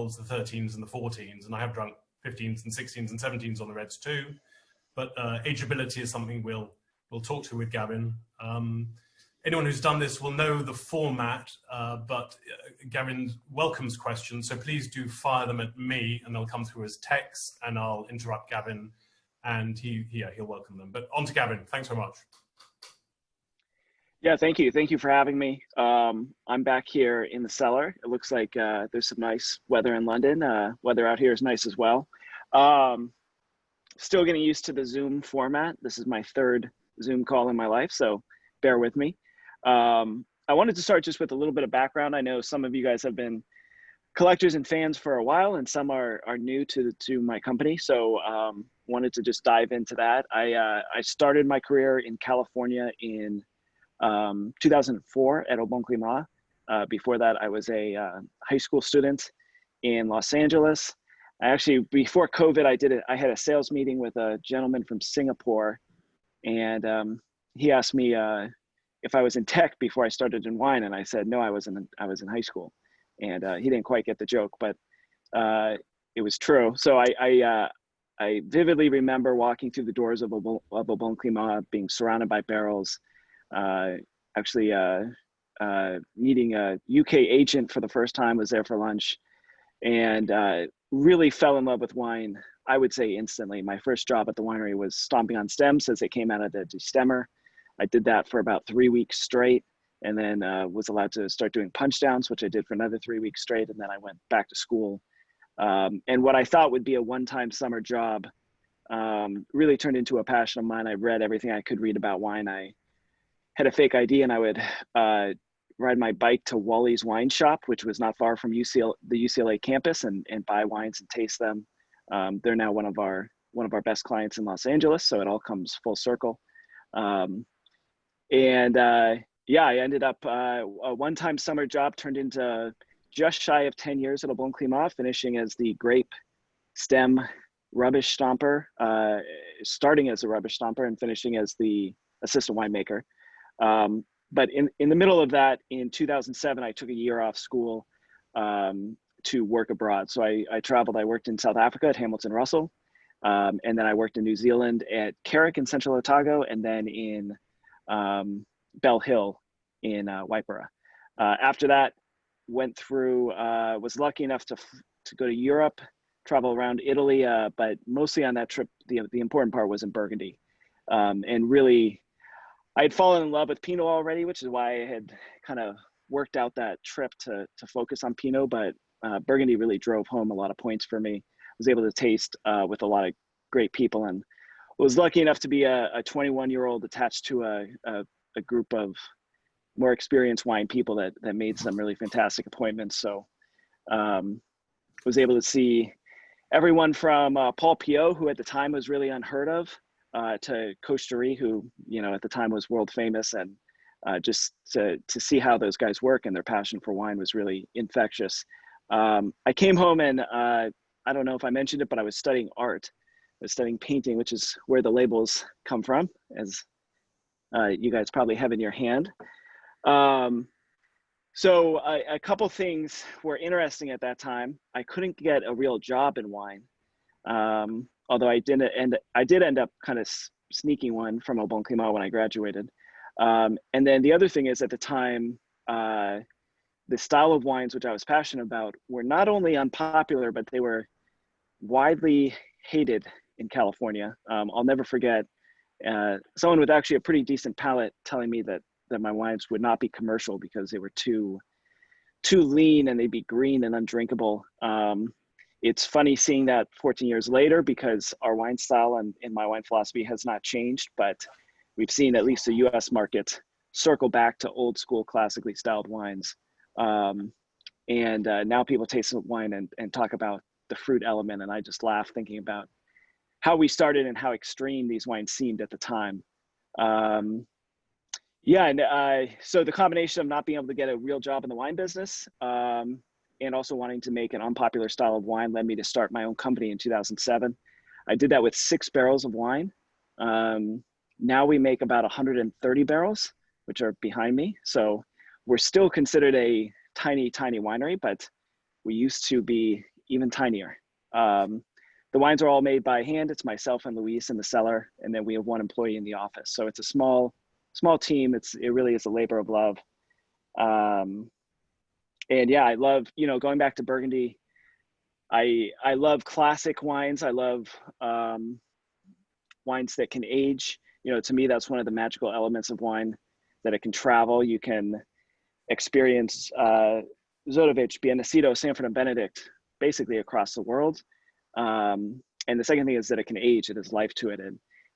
12s, the 13s, and the 14s, and I have drunk 15s and 16s and 17s on the reds too. But ageability is something we'll talk to with Gavin. Anyone who's done this will know the format, but Gavin welcomes questions, so please do fire them at me, and they'll come through as text, and I'll interrupt Gavin, and he'll welcome them. But on to Gavin. Thanks very much. Yeah, thank you. Thank you for having me. I'm back here in the cellar. It looks like there's some nice weather in London. Weather out here is nice as well. Still getting used to the Zoom format. This is my third Zoom call in my life, so bear with me. I wanted to start just with a little bit of background. I know some of you guys have been collectors and fans for a while, and some are new to my company. So wanted to just dive into that. I started my career in California in 2004 at Au Bon Climat. Before that, I was a high school student in Los Angeles. Before COVID, I had a sales meeting with a gentleman from Singapore, and he asked me if I was in tech before I started in wine, and I said no, I was in high school, and he didn't quite get the joke, but it was true. So I vividly remember walking through the doors of Au Bon Climat, being surrounded by barrels, meeting a UK agent for the first time, was there for lunch, and really fell in love with wine, I would say instantly. My first job at the winery was stomping on stems as they came out of the destemmer. I did that for about 3 weeks straight, and then was allowed to start doing punch downs, which I did for another 3 weeks straight, and then I went back to school. And what I thought would be a one-time summer job really turned into a passion of mine. I read everything I could read about wine. I had a fake ID, and I would ride my bike to Wally's Wine Shop, which was not far from the UCLA campus, and buy wines and taste them. They're now one of our best clients in Los Angeles, so it all comes full circle. Yeah, I ended up a one-time summer job turned into just shy of 10 years at Au Bon Climat, finishing as the grape stem rubbish stomper, starting as a rubbish stomper and finishing as the assistant winemaker. But in the middle of that, in 2007, I took a year off school to work abroad. So I traveled. I worked in South Africa at Hamilton Russell, and then I worked in New Zealand at Carrick in Central Otago, and then in Bell Hill in Waipara. After that, was lucky enough to go to Europe, travel around Italy, but mostly on that trip, the important part was in Burgundy. And really, I had fallen in love with Pinot already, which is why I had kind of worked out that trip to focus on Pinot, but Burgundy really drove home a lot of points for me. I was able to taste with a lot of great people, and was lucky enough to be a 21-year-old attached to a group of more experienced wine people that made some really fantastic appointments. So was able to see everyone from Paul Piot, who at the time was really unheard of, to Cocherie, who at the time was world famous, and just to see how those guys work and their passion for wine was really infectious. I came home and I don't know if I mentioned it, but I was studying art. I was studying painting, which is where the labels come from, as you guys probably have in your hand. So a couple things were interesting at that time. I couldn't get a real job in wine, although I did end up kind of sneaking one from Au Bon Climat when I graduated. And then the other thing is, at the time, the style of wines which I was passionate about were not only unpopular, but they were widely hated in California. I'll never forget someone with actually a pretty decent palate telling me that my wines would not be commercial because they were too lean and they'd be green and undrinkable. It's funny seeing that 14 years later, because our wine style and my wine philosophy has not changed, but we've seen at least the US market circle back to old school, classically styled wines. And now people taste wine and talk about the fruit element. And I just laugh thinking about how we started and how extreme these wines seemed at the time. So the combination of not being able to get a real job in the wine business and also wanting to make an unpopular style of wine led me to start my own company in 2007. I did that with 6 barrels of wine. Now we make about 130 barrels, which are behind me. So we're still considered a tiny, tiny winery, but we used to be even tinier. The wines are all made by hand. It's myself and Luis in the cellar, and then we have one employee in the office. So it's a small team. It really is a labor of love. And yeah, I love, going back to Burgundy. I love classic wines. I love wines that can age. To me, that's one of the magical elements of wine, that it can travel. You can experience Zodovich, Biennicito, Sanford and Benedict, basically across the world. And the second thing is that it can age. It has life to it.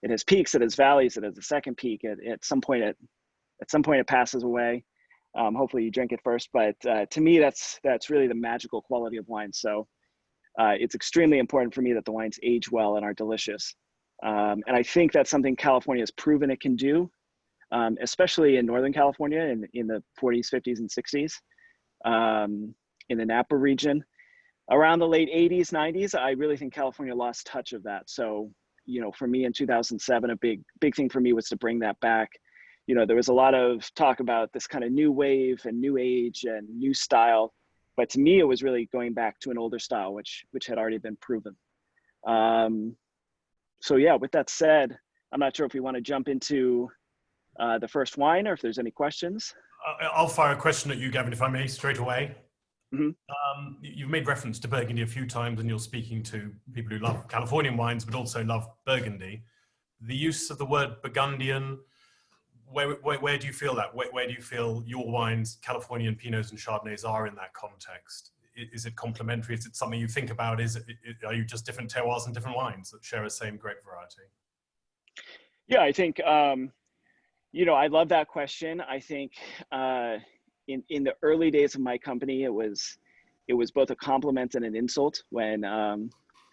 It has peaks, it has valleys, it has a second peak. At some point it passes away. Hopefully you drink it first, but to me, that's really the magical quality of wine. So it's extremely important for me that the wines age well and are delicious. And I think that's something California has proven it can do, especially in Northern California in the 40s, 50s, and 60s, in the Napa region. Around the late 80s, 90s, I really think California lost touch of that. So, for me in 2007, a big thing for me was to bring that back. There was a lot of talk about this kind of new wave and new age and new style, but to me, it was really going back to an older style, which had already been proven. So yeah, with that said, I'm not sure if we want to jump into the first wine or if there's any questions. I'll fire a question at you, Gavin, if I may, straight away. Mm-hmm. You've made reference to Burgundy a few times, and you're speaking to people who love Californian wines, but also love Burgundy. The use of the word Burgundian, where do you feel that? Where do you feel your wines, Californian Pinots and Chardonnays, are in that context? Is it complementary? Is it something you think about? Are you just different terroirs and different wines that share the same grape variety? Yeah, I think, I love that question. I think in the early days of my company, it was both a compliment and an insult when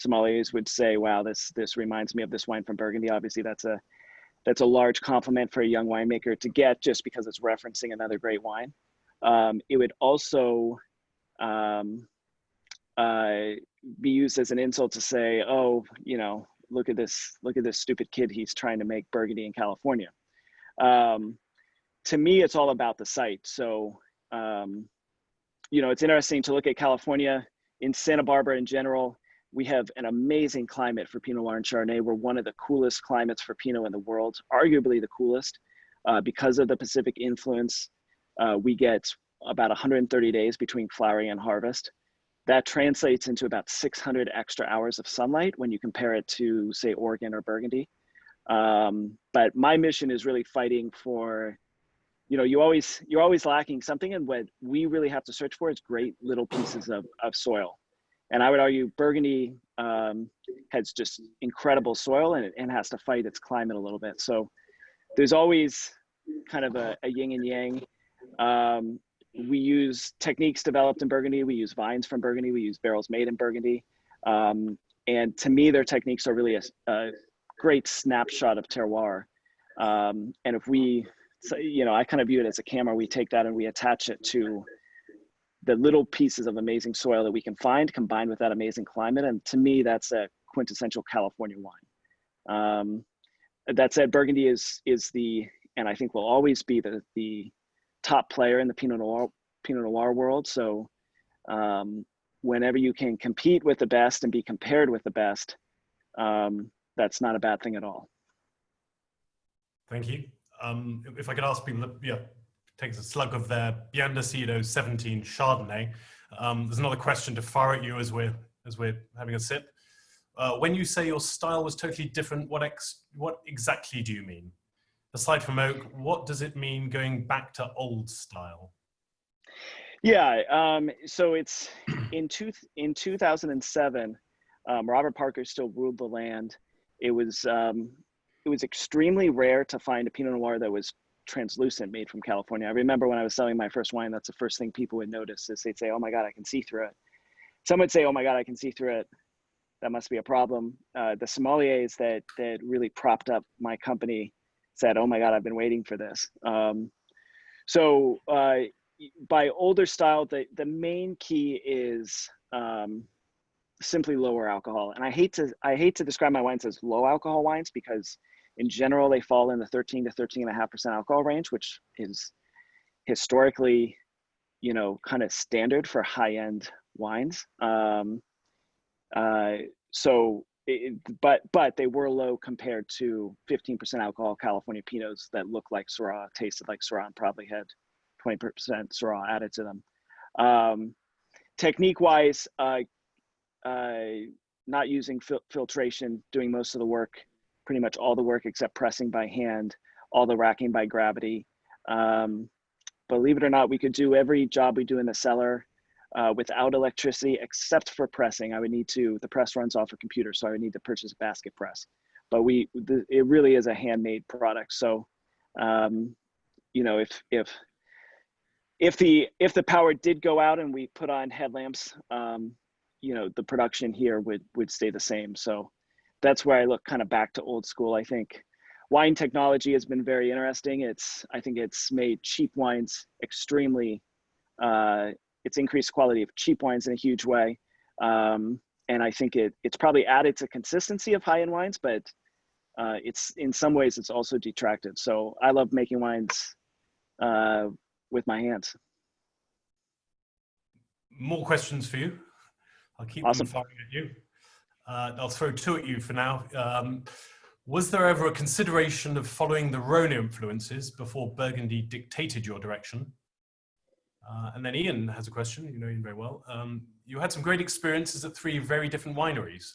sommeliers would say, "Wow, this reminds me of this wine from Burgundy." Obviously, that's a large compliment for a young winemaker to get, just because it's referencing another great wine. It would also be used as an insult to say, "Oh, look at this stupid kid. He's trying to make Burgundy in California." To me, it's all about the site. So, it's interesting to look at California. In Santa Barbara in general, we have an amazing climate for Pinot Noir and Chardonnay. We're one of the coolest climates for Pinot in the world, arguably the coolest, because of the Pacific influence. We get about 130 days between flowering and harvest. That translates into about 600 extra hours of sunlight when you compare it to, say, Oregon or Burgundy. But my mission is really fighting for, you're always lacking something, and what we really have to search for is great little pieces of soil. And I would argue Burgundy has just incredible soil, and has to fight its climate a little bit. So there's always kind of a yin and yang. We use techniques developed in Burgundy. We use vines from Burgundy. We use barrels made in Burgundy. And to me, their techniques are really a great snapshot of terroir. And if I kind of view it as a camera. We take that and we attach it to the little pieces of amazing soil that we can find, combined with that amazing climate. And to me, that's a quintessential California wine. That said, Burgundy is and I think will always be the top player in the Pinot Noir world. So whenever you can compete with the best and be compared with the best, that's not a bad thing at all. Thank you. If I could ask people to take a slug of their Biennicito 17 Chardonnay. There's another question to fire at you as we're having a sip. When you say your style was totally different, what exactly do you mean? Aside from oak, what does it mean going back to old style? Yeah, so it's in 2007, Robert Parker still ruled the land. It was extremely rare to find a Pinot Noir that was translucent, made from California. I remember when I was selling my first wine, that's the first thing people would notice, is they'd say, "Oh my God, I can see through it." Some would say, "Oh my God, I can see through it. That must be a problem." The sommeliers that really propped up my company said, "Oh my God, I've been waiting for this." So by older style, the main key is simply lower alcohol. And I hate to describe my wines as low alcohol wines, because in general, they fall in the 13 to 13.5% alcohol range, which is historically, kind of standard for high-end wines. But they were low compared to 15% alcohol California Pinots that looked like Syrah, tasted like Syrah, and probably had 20% Syrah added to them. Technique-wise, not using filtration, doing most of the work, pretty much all the work except pressing by hand, all the racking by gravity. Believe it or not, we could do every job we do in the cellar without electricity, except for pressing. The press runs off a computer, so I would need to purchase a basket press. But it really is a handmade product. So, you know, if the power did go out and we put on headlamps, you know, the production here would stay the same. So that's where I look kind of back to old school. I think wine technology has been very interesting. I think it's made cheap wines extremely, it's increased quality of cheap wines in a huge way. And I think it's probably added to consistency of high-end wines, but it's in some ways it's also detracted. So I love making wines with my hands. More questions for you. I'll keep Awesome. them firing at you. I'll throw two at you for now. Was there ever a consideration of following the Rhone influences before Burgundy dictated your direction? And then Ian has a question, you know Ian very well. You had some great experiences at 3 very different wineries.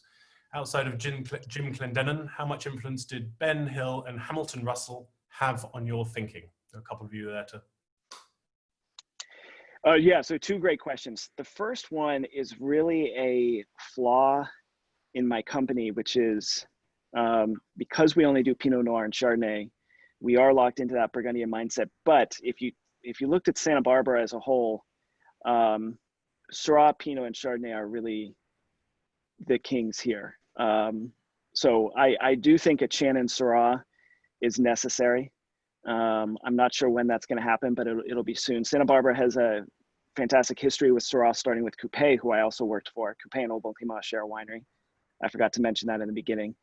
Outside of Jim Clendenin, how much influence did Ben Hill and Hamilton Russell have on your thinking? There are a couple of you there to... Yeah, so 2 great questions. The first one is really a flaw in my company, which is because we only do Pinot Noir and Chardonnay, we are locked into that Burgundian mindset. But if you looked at Santa Barbara as a whole, Syrah, Pinot, and Chardonnay are really the kings here. So I do think a Chanin Syrah is necessary. I'm not sure when that's going to happen, but it'll be soon. Santa Barbara has a fantastic history with Syrah, starting with Qupe, who I also worked for. Qupe and Au Bon Climat share a winery. I forgot to mention that in the beginning.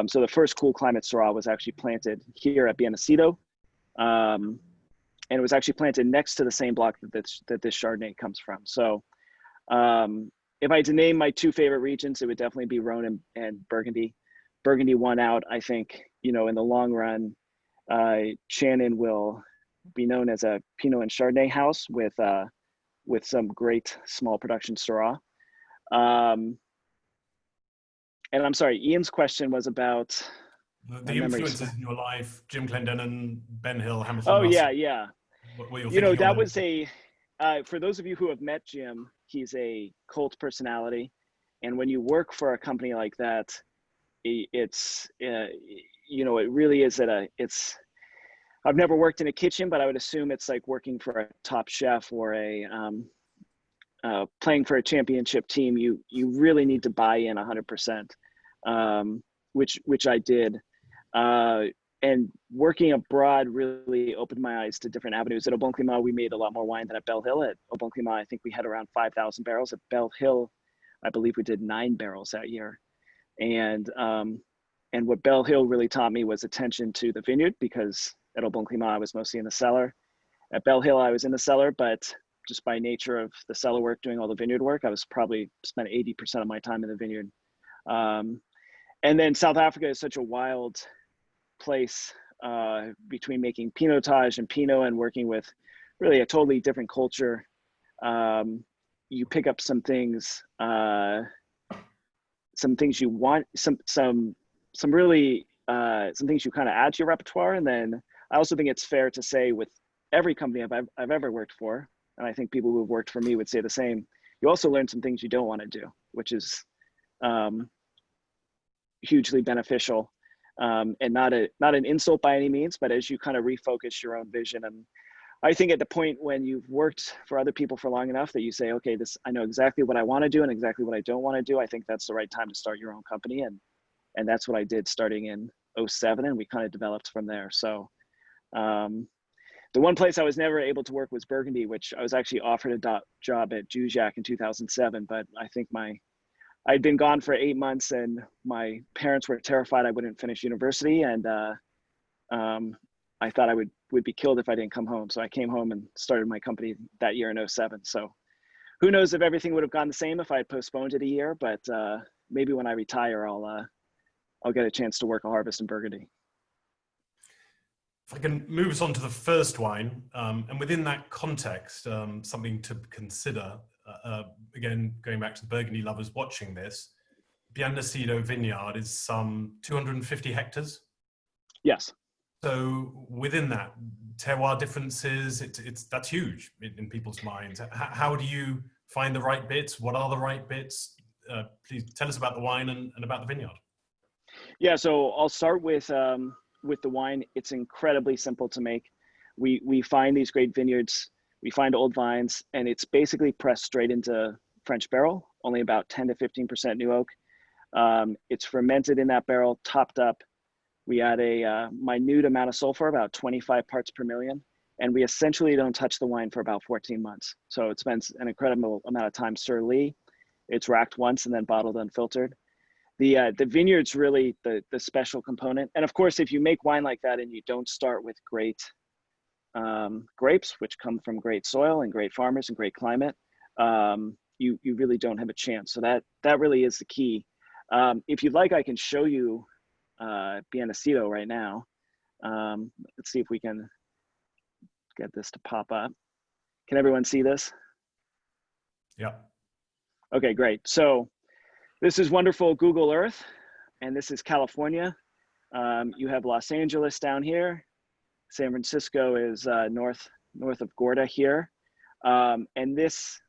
So the first cool climate Syrah was actually planted here at Biennicito. And it was actually planted next to the same block that this Chardonnay comes from. So if I had to name my 2 favorite regions, it would definitely be Rhone and Burgundy. Burgundy won out. I think, you know, in the long run, Chanin will be known as a Pinot and Chardonnay house with some great small production Syrah. And I'm sorry, Ian's question was about the influences in your life, Jim Clendenin, Ben Hill, Hamilton Russell. Yeah. What you know, that was for those of you who have met Jim, he's a cult personality. And when you work for a company like that, it's, you know, it really is I've never worked in a kitchen, but I would assume it's like working for a top chef or playing for a championship team. You really need to buy in 100%, which I did. And working abroad really opened my eyes to different avenues. At Au Bon Climat, we made a lot more wine than at Belle Hill. At Au Bon Climat, I think we had around 5,000 barrels. At Belle Hill, I believe we did 9 barrels that year. And what Belle Hill really taught me was attention to the vineyard, because at Au Bon Climat, I was mostly in the cellar. At Belle Hill, I was in the cellar, but just by nature of the cellar work, doing all the vineyard work, I was probably spent 80% of my time in the vineyard. And then South Africa is such a wild place between making Pinotage and Pinot and working with really a totally different culture. You pick up some things you want, some things you kind of add to your repertoire. And then I also think it's fair to say with every company I've ever worked for, and I think people who have worked for me would say the same, you also learn some things you don't want to do, which is hugely beneficial. And not an insult by any means, but as you kind of refocus your own vision. And I think at the point when you've worked for other people for long enough that you say, okay, I know exactly what I want to do and exactly what I don't want to do, I think that's the right time to start your own company. And that's what I did starting in 2007, and we kind of developed from there. So the one place I was never able to work was Burgundy, which I was actually offered a job at Jujac in 2007, but I think I'd been gone for 8 months and my parents were terrified I wouldn't finish university. And I thought I would be killed if I didn't come home. So I came home and started my company that year in 2007. So Who knows if everything would have gone the same if I had postponed it a year, but maybe when I retire, I'll get a chance to work a harvest in Burgundy. If I can move us on to the first wine, and within that context, something to consider, again, going back to the Burgundy lovers watching this, Biennicito vineyard is some 250 hectares. Yes. So within that, terroir differences, that's huge in people's minds. How do you find the right bits? What are the right bits? Please tell us about the wine and about the vineyard. Yeah, so I'll start with the wine. It's incredibly simple to make. We find these great vineyards, we find old vines, and it's basically pressed straight into French barrel, only about 10 to 15% new oak. It's fermented in that barrel, topped up. We add a minute amount of sulfur, about 25 parts per million, and we essentially don't touch the wine for about 14 months. So it spends an incredible amount of time sur lie. It's racked once and then bottled unfiltered. The vineyard's really the special component. And of course, if you make wine like that and you don't start with great grapes, which come from great soil and great farmers and great climate, you really don't have a chance. So that really is the key. If you'd like, I can show you Biennicito right now. Let's see if we can get this to pop up. Can everyone see this? Yeah. Okay, great. So this is wonderful Google Earth, and this is California. You have Los Angeles down here. San Francisco is north of Gorda here. And this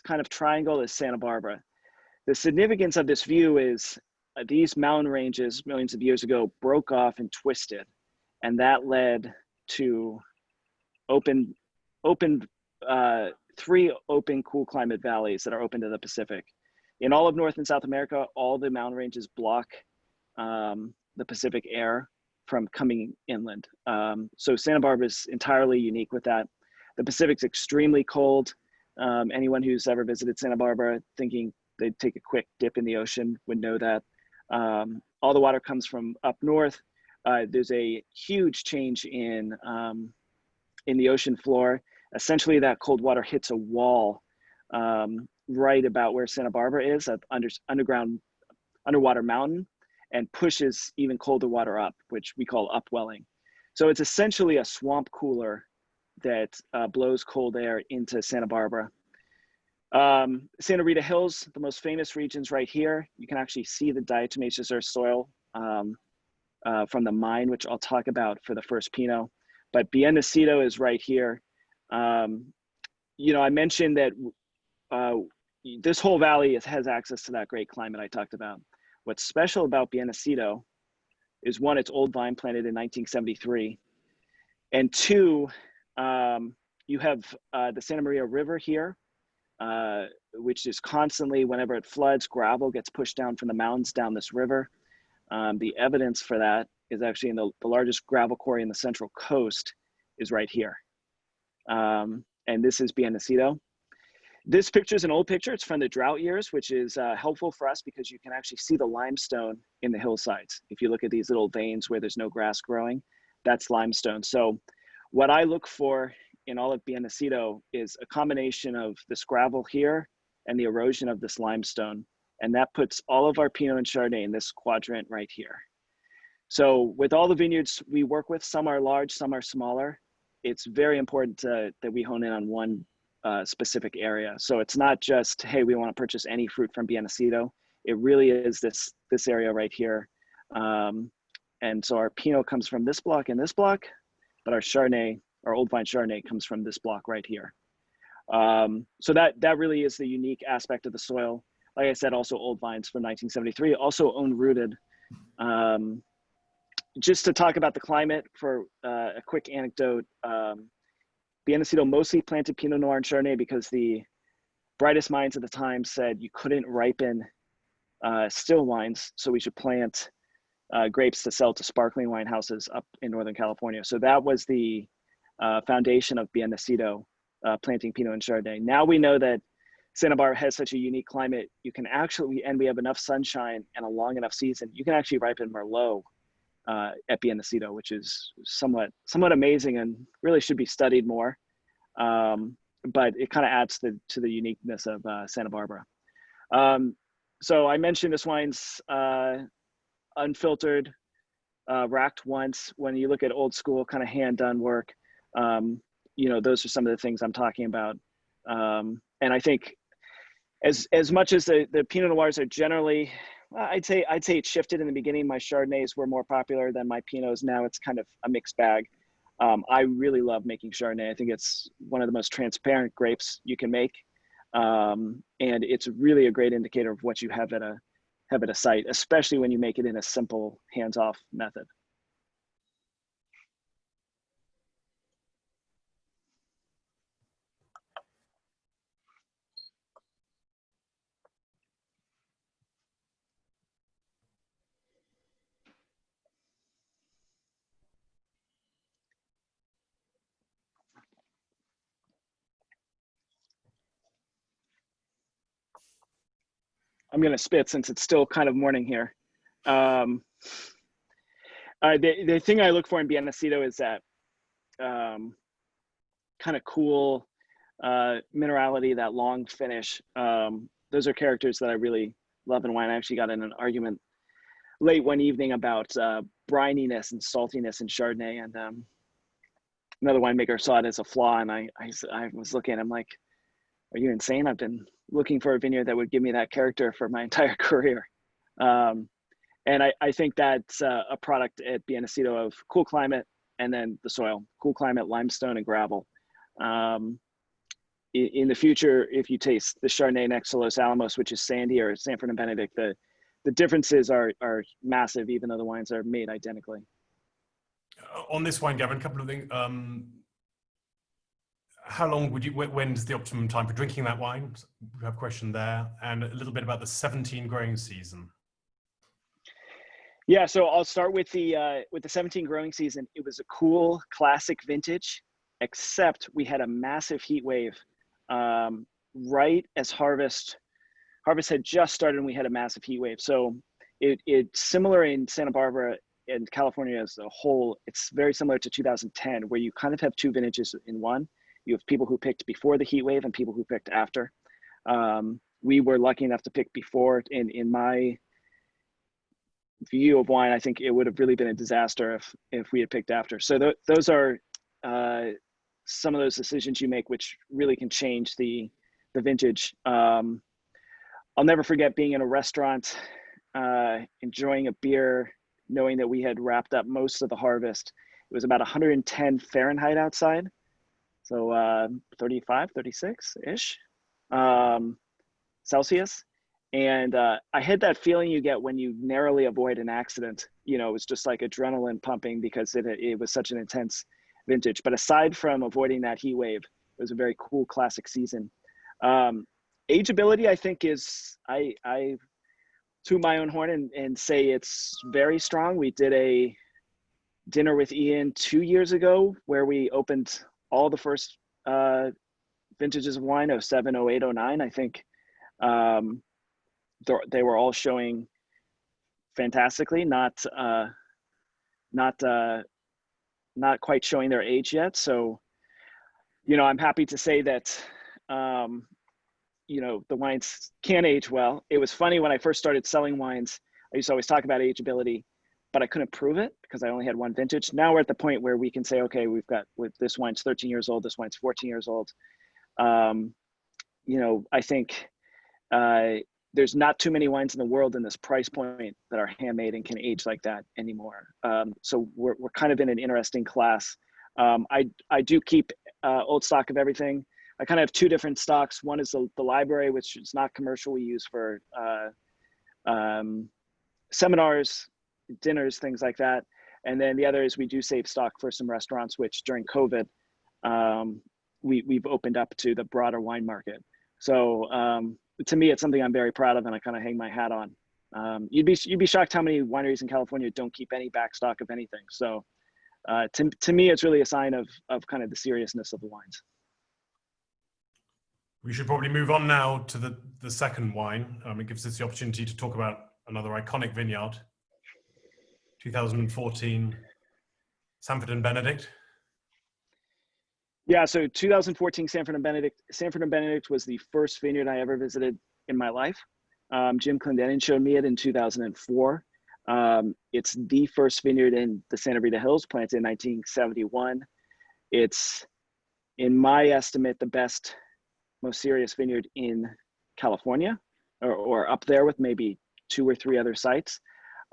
kind of triangle is Santa Barbara. The significance of this view is these mountain ranges millions of years ago broke off and twisted, and that led to three open cool climate valleys that are open to the Pacific. In all of North and South America, all the mountain ranges block the Pacific air from coming inland. So Santa Barbara is entirely unique with that. The Pacific's extremely cold. Anyone who's ever visited Santa Barbara thinking they'd take a quick dip in the ocean would know that. All the water comes from up north. There's a huge change in the ocean floor. Essentially, that cold water hits a wall right about where Santa Barbara is, at underwater mountain, and pushes even colder water up, which we call upwelling. So it's essentially a swamp cooler that blows cold air into Santa Barbara. Santa Rita Hills, the most famous regions right here. You can actually see the diatomaceous earth soil from the mine, which I'll talk about for the first Pinot. But Biennicito is right here. I mentioned that this whole valley has access to that great climate I talked about. What's special about Biennicito is, one, it's old vine planted in 1973. And two, you have the Santa Maria River here, which is constantly, whenever it floods, gravel gets pushed down from the mountains down this river. The evidence for that is actually in the largest gravel quarry in the Central Coast is right here. And this is Biennicito. This picture is an old picture. It's from the drought years, which is helpful for us because you can actually see the limestone in the hillsides. If you look at these little veins where there's no grass growing, that's limestone. So what I look for in all of Biennicito is a combination of this gravel here and the erosion of this limestone. And that puts all of our Pinot and Chardonnay in this quadrant right here. So with all the vineyards we work with, some are large, some are smaller. It's very important that we hone in on one specific area. So it's not just, hey, we want to purchase any fruit from Biennicito. It really is this area right here. And so our Pinot comes from this block and this block, but our Chardonnay, our old vine Chardonnay, comes from this block right here. So that really is the unique aspect of the soil. Like I said, also old vines from 1973, also own rooted. Just to talk about the climate for a quick anecdote, Biennicito mostly planted Pinot Noir and Chardonnay because the brightest minds at the time said you couldn't ripen still wines, so we should plant grapes to sell to sparkling wine houses up in Northern California. So that was the foundation of Biennicito, planting Pinot and Chardonnay. Now we know that Santa Barbara has such a unique climate, you can actually, and we have enough sunshine and a long enough season, you can actually ripen Merlot at Biennicito, which is somewhat amazing and really should be studied more. but it kind of adds to the uniqueness of Santa Barbara. So I mentioned this wine's unfiltered, racked once. When you look at old school kind of hand done work, you know, those are some of the things I'm talking about. And I think as much as the Pinot Noirs are generally, I'd say it shifted in the beginning. My Chardonnays were more popular than my Pinots. Now it's kind of a mixed bag. I really love making Chardonnay. I think it's one of the most transparent grapes you can make. And it's really a great indicator of what you have at a site, especially when you make it in a simple hands-off method. I'm going to spit since it's still kind of morning here. The thing I look for in Biennicito is that kind of cool minerality, that long finish. Those are characters that I really love in wine. I actually got in an argument late one evening about brininess and saltiness in Chardonnay, and another winemaker saw it as a flaw, and I was looking, I'm like, are you insane? I've been looking for a vineyard that would give me that character for my entire career. And I think that's a product at Biennicito of cool climate, and then the soil, cool climate, limestone and gravel. In the future, if you taste the Chardonnay next to Los Alamos, which is sandy, or Sanford and Benedict, the differences are massive, even though the wines are made identically. On this wine, Gavin, a couple of things. How long would you, when's the optimum time for drinking that wine? We have a question there. And a little bit about the 17 growing season. Yeah, so I'll start with the 17 growing season. It was a cool classic vintage, except we had a massive heat wave right as harvest had just started, and we had a massive heat wave. So it's similar in Santa Barbara and California as a whole. It's very similar to 2010, where you kind of have two vintages in one. You have people who picked before the heat wave and people who picked after. We were lucky enough to pick before. In my view of wine, I think it would have really been a disaster if we had picked after. So those are some of those decisions you make, which really can change the vintage. I'll never forget being in a restaurant, enjoying a beer, knowing that we had wrapped up most of the harvest. It was about 110 Fahrenheit outside. So 35, 36-ish Celsius. And I had that feeling you get when you narrowly avoid an accident. You know, it was just like adrenaline pumping because it was such an intense vintage. But aside from avoiding that heat wave, it was a very cool classic season. Ageability, I think, is, I toot my own horn and say it's very strong. We did a dinner with Ian 2 years ago where we opened all the first vintages of wine, 07, 08, 09. I think they were all showing fantastically, not quite showing their age yet. So, you know, I'm happy to say that, you know, the wines can age well. It was funny when I first started selling wines, I used to always talk about ageability, but I couldn't prove it because I only had one vintage. Now we're at the point where we can say, okay, we've got, with this wine's 13 years old, this wine's 14 years old. You know, I think there's not too many wines in the world in this price point that are handmade and can age like that anymore. So we're kind of in an interesting class. I do keep old stock of everything. I kind of have two different stocks. One is the library, which is not commercial. We use for seminars, dinners, things like that. And then the other is we do save stock for some restaurants, which during COVID, we've opened up to the broader wine market. So to me, it's something I'm very proud of and I kind of hang my hat on. You'd be shocked how many wineries in California don't keep any back stock of anything. So to me, it's really a sign of kind of the seriousness of the wines. We should probably move on now to the second wine. It gives us the opportunity to talk about another iconic vineyard, 2014, Sanford and Benedict. Yeah, so 2014 Sanford and Benedict. Sanford and Benedict was the first vineyard I ever visited in my life. Jim Clendenin showed me it in 2004. It's the first vineyard in the Santa Rita Hills, planted in 1971. It's, in my estimate, the best, most serious vineyard in California, or up there with maybe 2 or 3 other sites.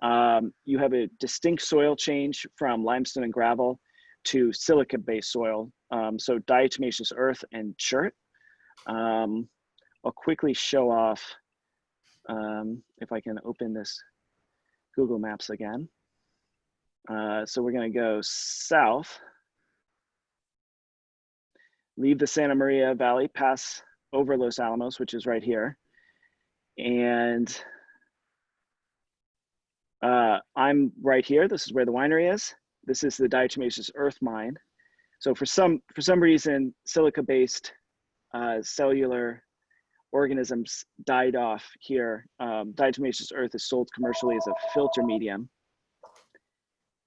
You have a distinct soil change from limestone and gravel to silica-based soil. So diatomaceous earth and chert. I'll quickly show off, if I can open this Google Maps again. So we're gonna go south, leave the Santa Maria Valley, pass over Los Alamos, which is right here. And I'm right here. This is where the winery is. This is the diatomaceous earth mine. So for some reason, silica-based cellular organisms died off here. Diatomaceous earth is sold commercially as a filter medium.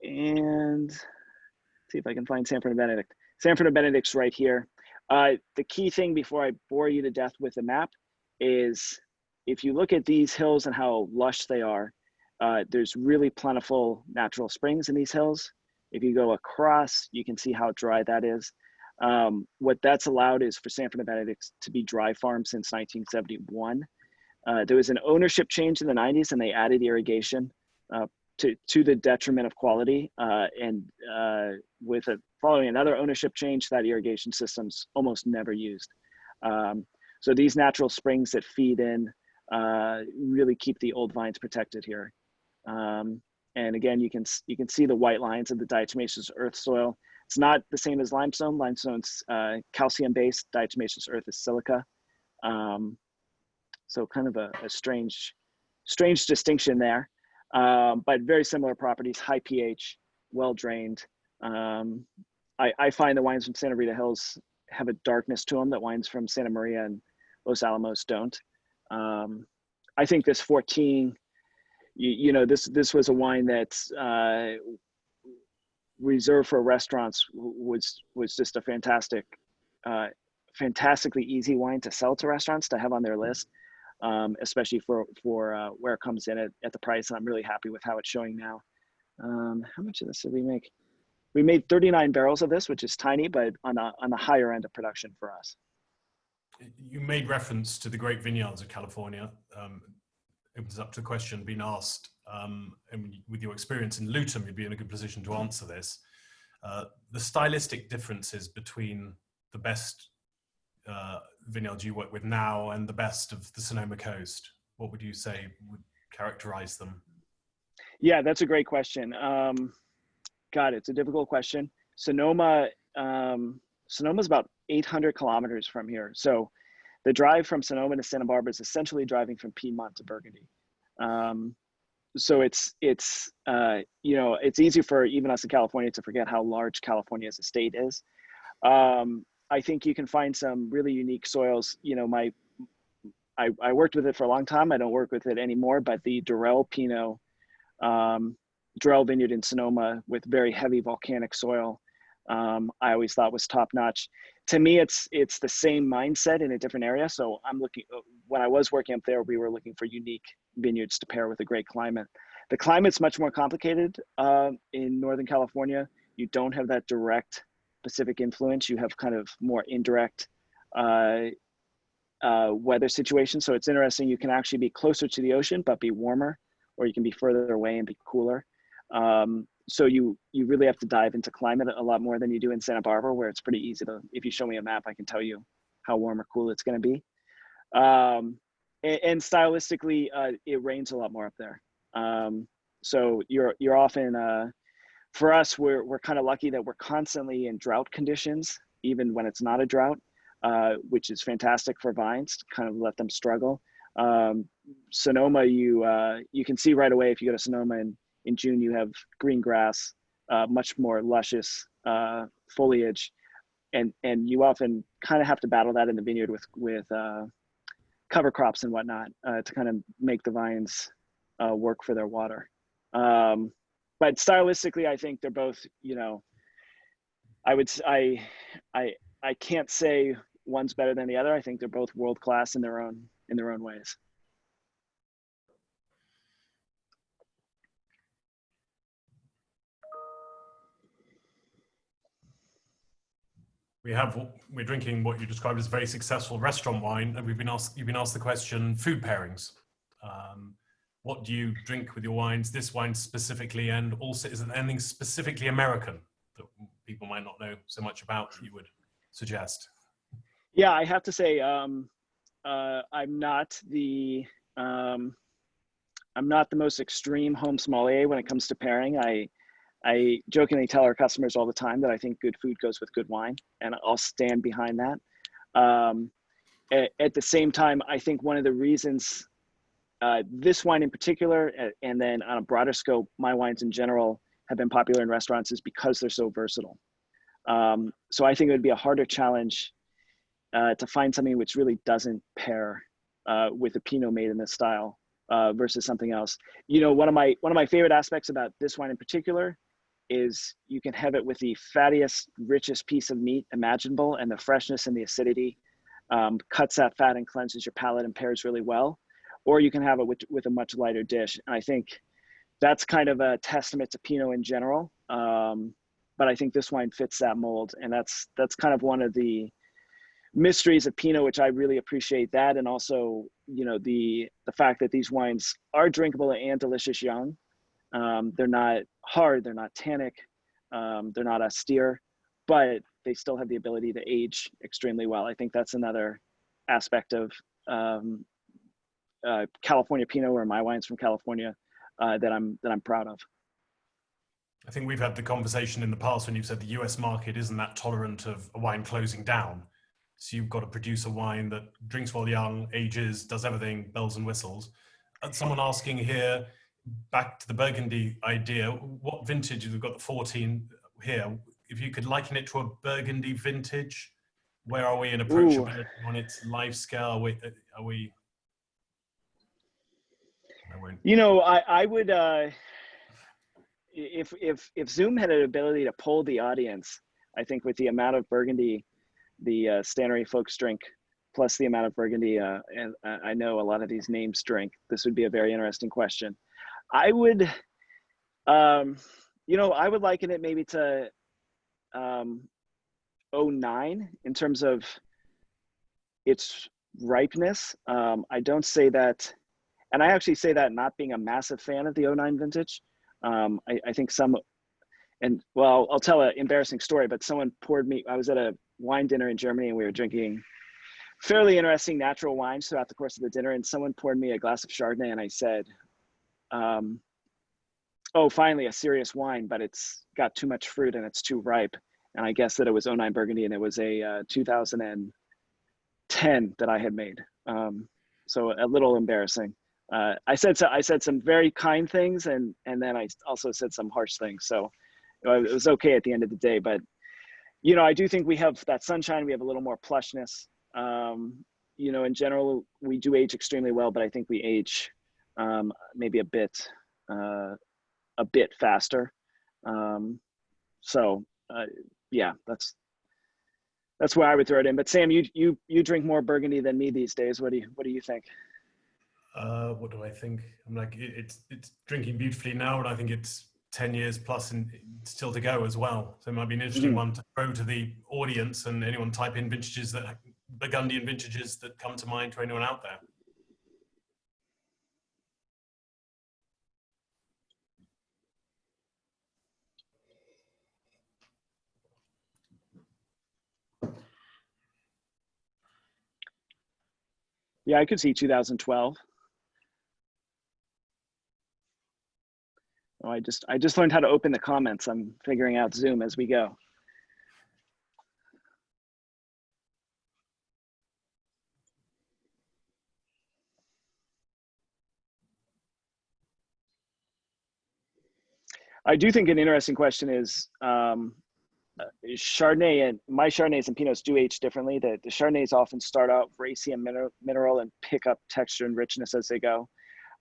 And see if I can find Sanford and Benedict. Sanford and Benedict's right here. The key thing before I bore you to death with the map is, if you look at these hills and how lush they are, there's really plentiful natural springs in these hills. If you go across, you can see how dry that is. What that's allowed is for Sanford and Benedict to be dry farmed since 1971. There was an ownership change in the 90s, and they added irrigation to the detriment of quality. Following another ownership change, that irrigation system's almost never used. So these natural springs that feed in really keep the old vines protected here. And again, you can see the white lines of the diatomaceous earth soil. It's not the same as limestone. Limestone's calcium-based, diatomaceous earth is silica. So kind of a strange distinction there, but very similar properties, high pH, well-drained. I find the wines from Santa Rita Hills have a darkness to them that wines from Santa Maria and Los Alamos don't. I think this 14, this was a wine that's reserved for restaurants, was just a fantastically easy wine to sell to restaurants, to have on their list, especially for where it comes in at the price. And I'm really happy with how it's showing now. How much of this did we make? We made 39 barrels of this, which is tiny, but on the higher end of production for us. You made reference to the great vineyards of California. Opens up to a question being asked, and with your experience in Lutum, you'd be in a good position to answer this. The stylistic differences between the best vineyards you work with now and the best of the Sonoma coast, what would you say would characterize them? Yeah, that's a great question. God, it's a difficult question. Sonoma's about 800 kilometers from here. So the drive from Sonoma to Santa Barbara is essentially driving from Piedmont to Burgundy. So it's easy for even us in California to forget how large California as a state is. I think you can find some really unique soils. I worked with it for a long time. I don't work with it anymore, but the Durell Pinot, Durell Vineyard in Sonoma with very heavy volcanic soil, I always thought was top notch. To me, it's the same mindset in a different area. So when I was working up there, we were looking for unique vineyards to pair with a great climate. The climate's much more complicated in Northern California. You don't have that direct Pacific influence. You have kind of more indirect weather situations. So it's interesting. You can actually be closer to the ocean, but be warmer, or you can be further away and be cooler. So you really have to dive into climate a lot more than you do in Santa Barbara, where it's pretty easy to, if you show me a map, I can tell you how warm or cool it's going to be. And stylistically, it rains a lot more up there. So you're often, for us, we're kind of lucky that we're constantly in drought conditions, even when it's not a drought, which is fantastic for vines to kind of let them struggle. Sonoma, you can see right away if you go to Sonoma in June, you have green grass, much more luscious foliage, and you often kind of have to battle that in the vineyard with cover crops and whatnot to kind of make the vines work for their water. But stylistically, I think they're both, I I can't say one's better than the other. I think they're both world-class in their own ways. We're drinking what you described as very successful restaurant wine, and you've been asked the question, food pairings. What do you drink with your wines, this wine specifically, and also is there anything specifically American that people might not know so much about that you would suggest? Yeah, I have to say, I'm not the most extreme home sommelier when it comes to pairing. I jokingly tell our customers all the time that I think good food goes with good wine, and I'll stand behind that. At the same time, I think one of the reasons this wine in particular, and then on a broader scope, my wines in general have been popular in restaurants is because they're so versatile. So I think it would be a harder challenge to find something which really doesn't pair with a Pinot made in this style versus something else. You know, one of my favorite aspects about this wine in particular is you can have it with the fattiest, richest piece of meat imaginable, and the freshness and the acidity cuts that fat and cleanses your palate and pairs really well. Or you can have it with a much lighter dish. And I think that's kind of a testament to Pinot in general. But I think this wine fits that mold, and that's kind of one of the mysteries of Pinot, which I really appreciate that. And also, you know, the fact that these wines are drinkable and delicious young. They're not hard, they're not tannic, they're not austere, but they still have the ability to age extremely well. I think that's another aspect of California Pinot, or my wines from California, that I'm proud of. I think we've had the conversation in the past when you've said the US market isn't that tolerant of a wine closing down. So you've got to produce a wine that drinks while young, ages, does everything, bells and whistles. And someone asking here, back to the Burgundy idea, what vintage, we've got the 14 here, if you could liken it to a Burgundy vintage, where are we in approachability on its life scale? Are we you know, I would, if Zoom had an ability to poll the audience, I think with the amount of Burgundy the Stannery folks drink, plus the amount of Burgundy, and I know a lot of these names drink, this would be a very interesting question. I would, you know, I would liken it maybe to 09 in terms of its ripeness. I don't say that, and I actually say that not being a massive fan of the 09 vintage. I think some, and well, I'll tell an embarrassing story, but someone poured me, I was at a wine dinner in Germany and we were drinking fairly interesting natural wines throughout the course of the dinner, and someone poured me a glass of Chardonnay and I said, oh, finally a serious wine, but it's got too much fruit and it's too ripe. And I guessed that it was 09 Burgundy, and it was a 2010 that I had made. So a little embarrassing. I said some very kind things, and then I also said some harsh things. So it was okay at the end of the day. But you know, I do think we have that sunshine. We have a little more plushness. You know, in general, we do age extremely well, but I think we age maybe a bit faster. Yeah, that's where I would throw it in. But Sam, you drink more Burgundy than me these days. What do you think? What do I think? I'm like, it's drinking beautifully now, and I think it's 10 years plus and still to go as well. So it might be an interesting one to throw to the audience, and anyone type in vintages that Burgundian vintages that come to mind to anyone out there. Yeah, I could see 2012. Oh, I just learned how to open the comments. I'm figuring out Zoom as we go. I do think an interesting question is Chardonnay, and my Chardonnays and Pinots do age differently. The Chardonnays often start out racy and mineral and pick up texture and richness as they go.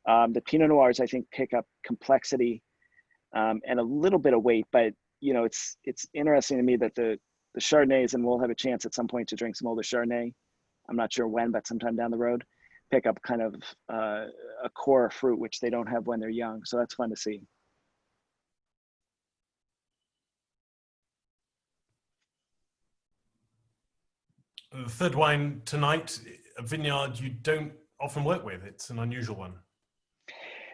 The Pinot Noirs, I think, pick up complexity and a little bit of weight. But you know, it's interesting to me that the the Chardonnays, and we'll have a chance at some point to drink some older Chardonnay. I'm not sure when, but sometime down the road, pick up kind of a core fruit, which they don't have when they're young. So that's fun to see. The third wine tonight, a vineyard you don't often work with. It's an unusual one.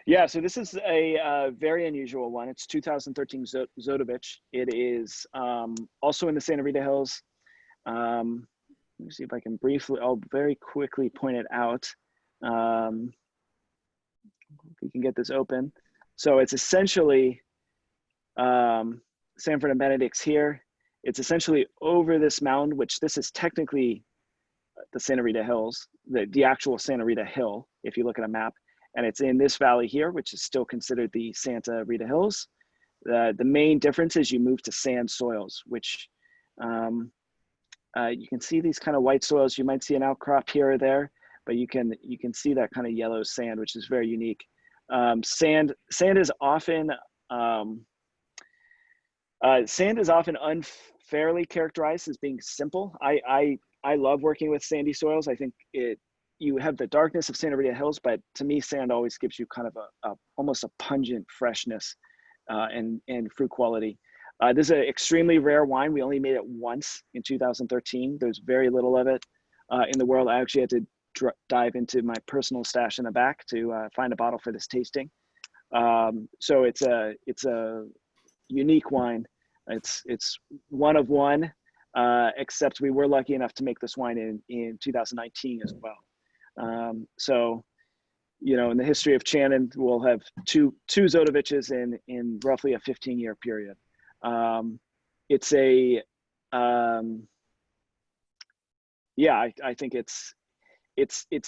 Yeah, so this is a very unusual one. It's 2013 Zodovich. It is also in the Santa Rita Hills. Let me see if I can briefly, I'll very quickly point it out. If you can get this open. So it's essentially Sanford and Benedict's here. It's essentially over this mound, which this is technically the Santa Rita Hills, the actual Santa Rita Hill, if you look at a map. And it's in this valley here, which is still considered the Santa Rita Hills. The main difference is you move to sand soils, which you can see these kind of white soils. You might see an outcrop here or there, but you can see that kind of yellow sand, which is very unique. Sand is often unfairly characterized as being simple. I love working with sandy soils. I think you have the darkness of Santa Rita Hills, but to me, sand always gives you kind of almost a pungent freshness and fruit quality. This is an extremely rare wine. We only made it once in 2013. There's very little of it in the world. I actually had to dive into my personal stash in the back to find a bottle for this tasting. So it's a unique wine. It's one of one, except we were lucky enough to make this wine in 2019 as well. So, you know, in the history of Chanin, we'll have two Zodoviches in roughly a 15-year period. It's a, yeah, I think it's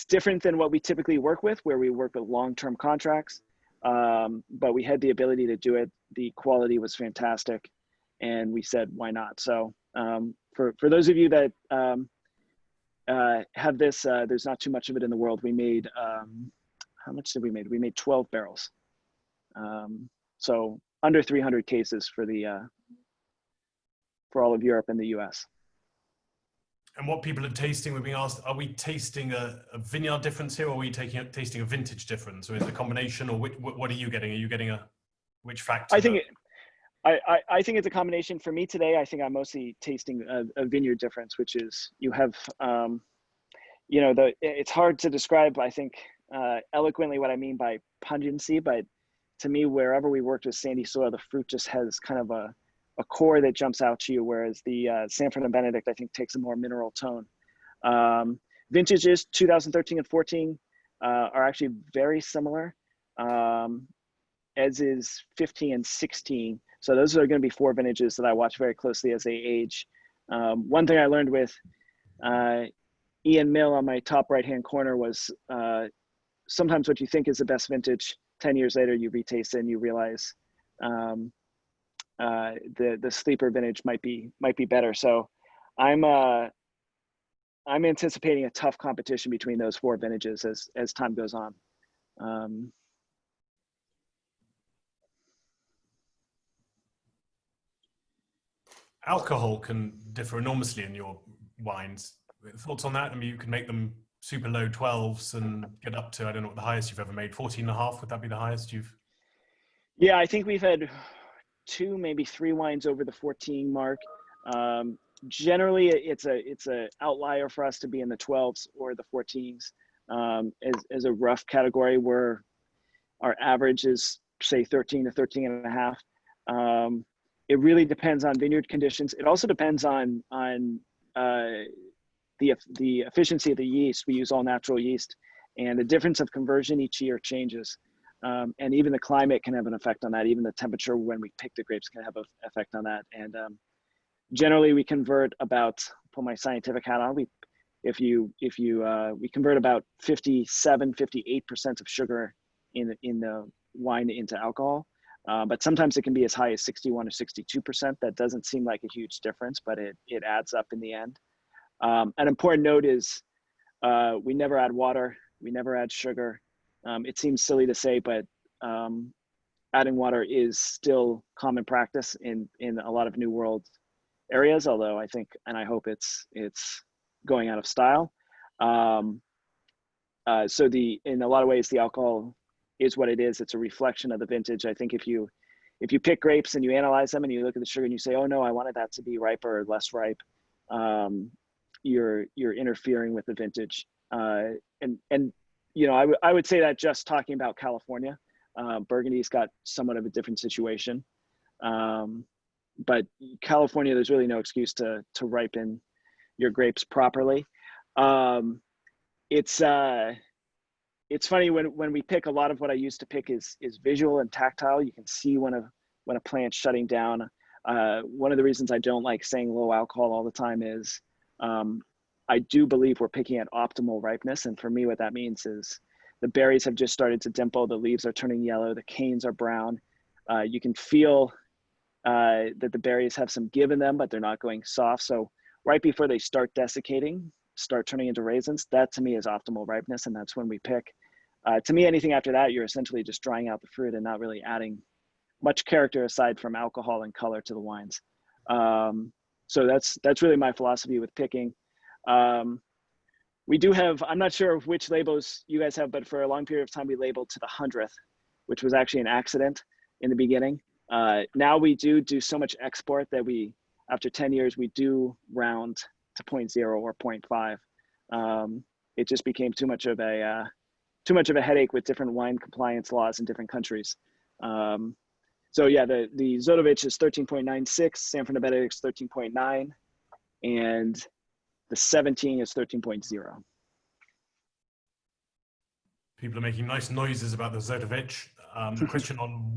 different than what we typically work with, where we work with long-term contracts. But we had the ability to do it. The quality was fantastic, and we said, why not? So for those of you that have this, there's not too much of it in the world. We made, how much did we make? We made 12 barrels. So under 300 cases for all of Europe and the US. And what people are tasting, we're being asked, are we tasting a vineyard difference here, or are we tasting a vintage difference? Or is it a combination, or what are you getting? Are you getting which factor? I think it's a combination. For me today, I think I'm mostly tasting a vineyard difference, which is you have, you know, it's hard to describe, I think, eloquently what I mean by pungency, but to me, wherever we worked with sandy soil, the fruit just has kind of a core that jumps out to you, whereas the Sanford and Benedict, I think, takes a more mineral tone. Vintages 2013 and 14 are actually very similar, as is 15 and 16. So those are going to be 4 vintages that I watch very closely as they age. One thing I learned with Ian Mill on my top right-hand corner was sometimes what you think is the best vintage, 10 years later, you retaste it and you realize the sleeper vintage might be better. So I'm anticipating a tough competition between those 4 vintages as time goes on. Alcohol can differ enormously in your wines. Thoughts on that? I mean, you can make them super low 12s and get up to, I don't know what the highest you've ever made, 14.5. Would that be the highest you've? Yeah, I think we've had 2, maybe 3 wines over the 14 mark. Generally, it's a outlier for us to be in the 12s or the 14s as a rough category, where our average is, say, 13 to 13 and a half. It really depends on vineyard conditions. It also depends on the efficiency of the yeast. We use all natural yeast, and the difference of conversion each year changes. And even the climate can have an effect on that. Even the temperature when we pick the grapes can have an effect on that. And generally, we convert about, put my scientific hat on, we convert about 58% of sugar in the wine into alcohol. But sometimes it can be as high as 61 or 62%. That doesn't seem like a huge difference, but it adds up in the end. An important note is we never add water. We never add sugar. It seems silly to say, but adding water is still common practice in a lot of New World areas, although I think, and I hope it's going out of style. So in a lot of ways, the alcohol is what it is. It's a reflection of the vintage. I think if you pick grapes and you analyze them and you look at the sugar and you say, oh no, I wanted that to be riper or less ripe, you're interfering with the vintage. And you know, I would say that just talking about California. Burgundy's got somewhat of a different situation. But California, there's really no excuse to ripen your grapes properly. It's funny when we pick, a lot of what I used to pick is visual and tactile. You can see when a plant's shutting down. One of the reasons I don't like saying low alcohol all the time is I do believe we're picking at optimal ripeness. And for me, what that means is the berries have just started to dimple, the leaves are turning yellow, the canes are brown. You can feel that the berries have some give in them, but they're not going soft. So right before they start desiccating, start turning into raisins, that to me is optimal ripeness, and that's when we pick. To me, anything after that, you're essentially just drying out the fruit and not really adding much character aside from alcohol and color to the wines. So that's really my philosophy with picking. We do have, I'm not sure which labels you guys have, but for a long period of time, we labeled to the 100th, which was actually an accident in the beginning. Now we do so much export that after 10 years, we do round to 0.0 or 0.5. It just became too much of a headache with different wine compliance laws in different countries. So yeah, the Zotovich is 13.96, Sanford and Benedict is 13.9, and the 17 is 13.0. People are making nice noises about the Zotovich. The question on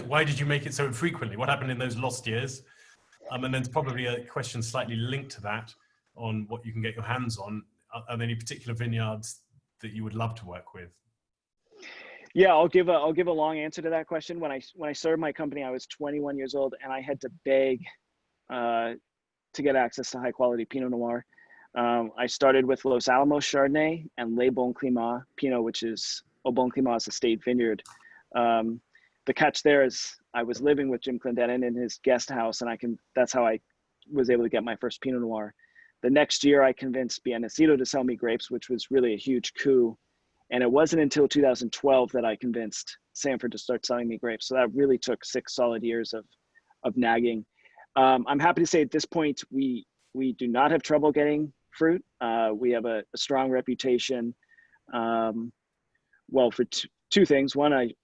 why did you make it so infrequently? What happened in those lost years? And then there's probably a question slightly linked to that on what you can get your hands on. Are there any particular vineyards that you would love to work with? Yeah, I'll give a long answer to that question. When I started my company, I was 21 years old, and I had to beg to get access to high quality Pinot Noir. I started with Los Alamos Chardonnay and Au Bon Climat Pinot, which is Au Bon Climat is a state vineyard. The catch there is I was living with Jim Clendenin in his guest house, and that's how I was able to get my first Pinot Noir. The next year, I convinced Biennicito to sell me grapes, which was really a huge coup. And it wasn't until 2012 that I convinced Sanford to start selling me grapes. So that really took 6 solid years of nagging. I'm happy to say at this point, we do not have trouble getting fruit. We have a strong reputation. Well, for two things. One, a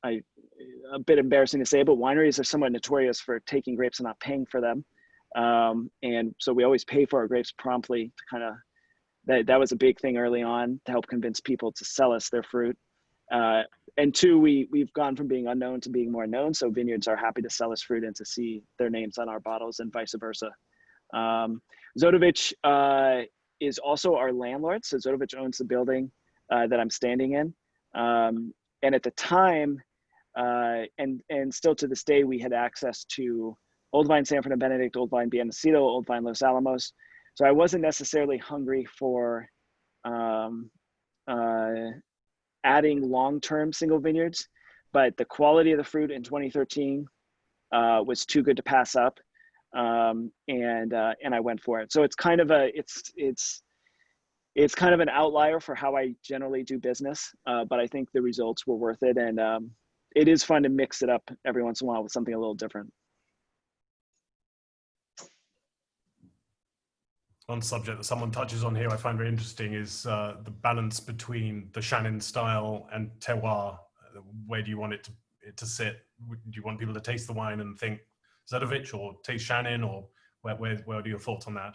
bit embarrassing to say, but wineries are somewhat notorious for taking grapes and not paying for them. And so we always pay for our grapes promptly to kind of, that was a big thing early on to help convince people to sell us their fruit. And two, we've gone from being unknown to being more known. So vineyards are happy to sell us fruit and to see their names on our bottles and vice versa. Zotovich is also our landlord. So Zotovich owns the building that I'm standing in. And at the time, and still to this day, we had access to Old Vine Sanford and Benedict, Old Vine Biennicito, Old Vine Los Alamos. So I wasn't necessarily hungry for adding long-term single vineyards, but the quality of the fruit in 2013 was too good to pass up, and I went for it. So it's kind of it's kind of an outlier for how I generally do business, but I think the results were worth it, and it is fun to mix it up every once in a while with something a little different. One subject that someone touches on here I find very interesting is the balance between the Chanin style and terroir. Where do you want it to sit? Do you want people to taste the wine and think Zotovich or taste Chanin, or where are your thoughts on that?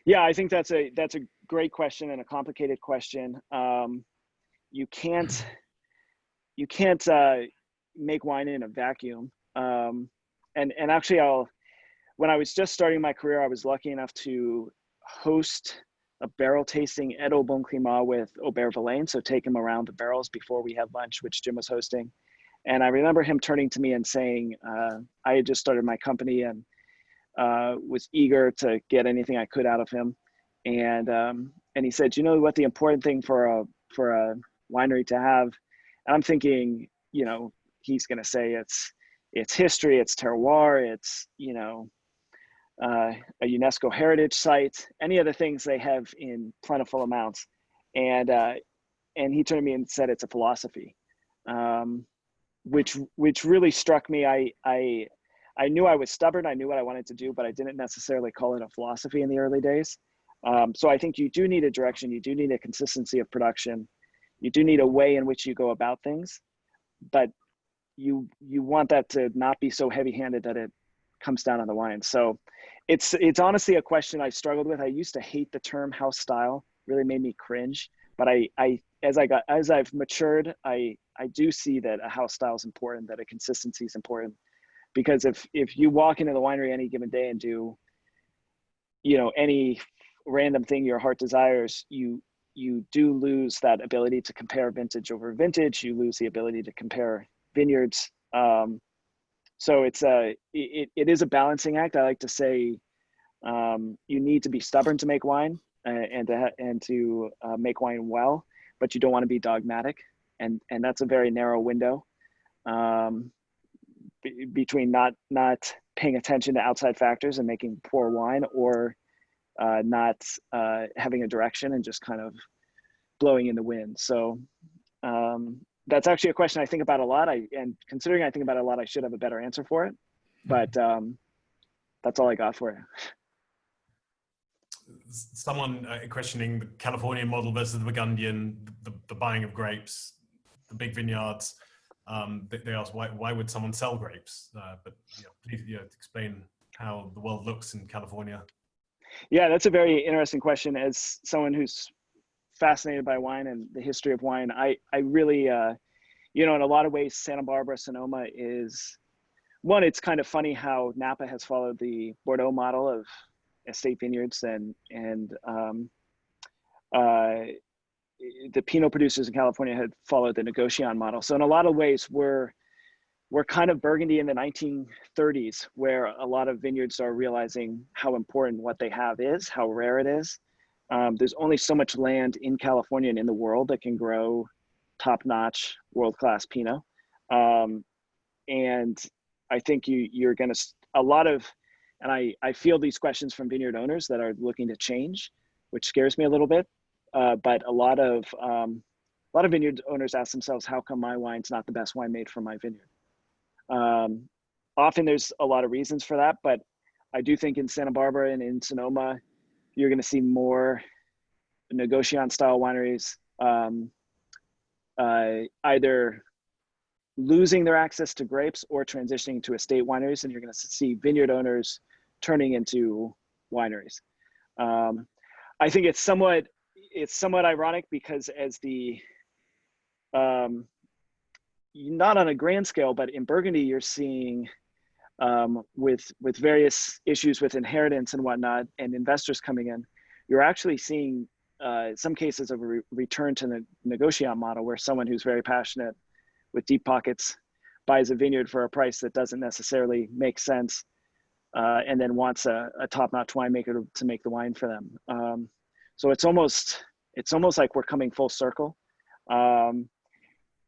Yeah, I think that's a great question and a complicated question. You can't make wine in a vacuum. And actually, when I was just starting my career, I was lucky enough to host a barrel tasting at Au Bon Climat with Aubert Villain. So take him around the barrels before we had lunch, which Jim was hosting. And I remember him turning to me and saying, I had just started my company and was eager to get anything I could out of him. And he said, you know what, the important thing for a winery to have, and I'm thinking, you know, he's going to say it's history, it's terroir, it's, you know, a UNESCO heritage site, any of the things they have in plentiful amounts. And he turned to me and said, it's a philosophy, which really struck me. I knew I was stubborn. I knew what I wanted to do, but I didn't necessarily call it a philosophy in the early days. So I think you do need a direction. You do need a consistency of production. You do need a way in which you go about things, but you want that to not be so heavy-handed that it comes down on the wine. So it's honestly a question I struggled with. I used to hate the term house style, really made me cringe. But as I've matured, I do see that a house style is important, that a consistency is important. Because if you walk into the winery any given day and do, any random thing your heart desires, you do lose that ability to compare vintage over vintage. You lose the ability to compare vineyards. So it is a balancing act. I like to say you need to be stubborn to make wine and to make wine well, but you don't want to be dogmatic, and that's a very narrow window between not paying attention to outside factors and making poor wine, or not having a direction and just kind of blowing in the wind. So that's actually a question I think about a lot. And considering I think about it a lot, I should have a better answer for it. But that's all I got for you. Someone questioning the Californian model versus the Burgundian, the buying of grapes, the big vineyards. They ask why would someone sell grapes? But please explain how the world looks in California. Yeah, that's a very interesting question. As someone who's fascinated by wine and the history of wine, I really, in a lot of ways, Santa Barbara, Sonoma is one. It's kind of funny how Napa has followed the Bordeaux model of estate vineyards, and the Pinot producers in California had followed the Negociant model. So in a lot of ways, we're kind of Burgundy in the 1930s, where a lot of vineyards are realizing how important what they have is, how rare it is. There's only so much land in California and in the world that can grow top-notch, world-class Pinot. And I think you're going to, and I feel these questions from vineyard owners that are looking to change, which scares me a little bit. But a lot of vineyard owners ask themselves, how come my wine's not the best wine made from my vineyard? Often there's a lot of reasons for that, but I do think in Santa Barbara and in Sonoma, you're going to see more Negociant style wineries either losing their access to grapes or transitioning to estate wineries, and you're going to see vineyard owners turning into wineries. I think it's somewhat ironic because as the not on a grand scale, but in Burgundy, you're seeing with various issues with inheritance and whatnot, and investors coming in, you're actually seeing some cases of a return to the Negociant model, where someone who's very passionate with deep pockets buys a vineyard for a price that doesn't necessarily make sense, and then wants a top-notch winemaker to make the wine for them. So it's almost like we're coming full circle.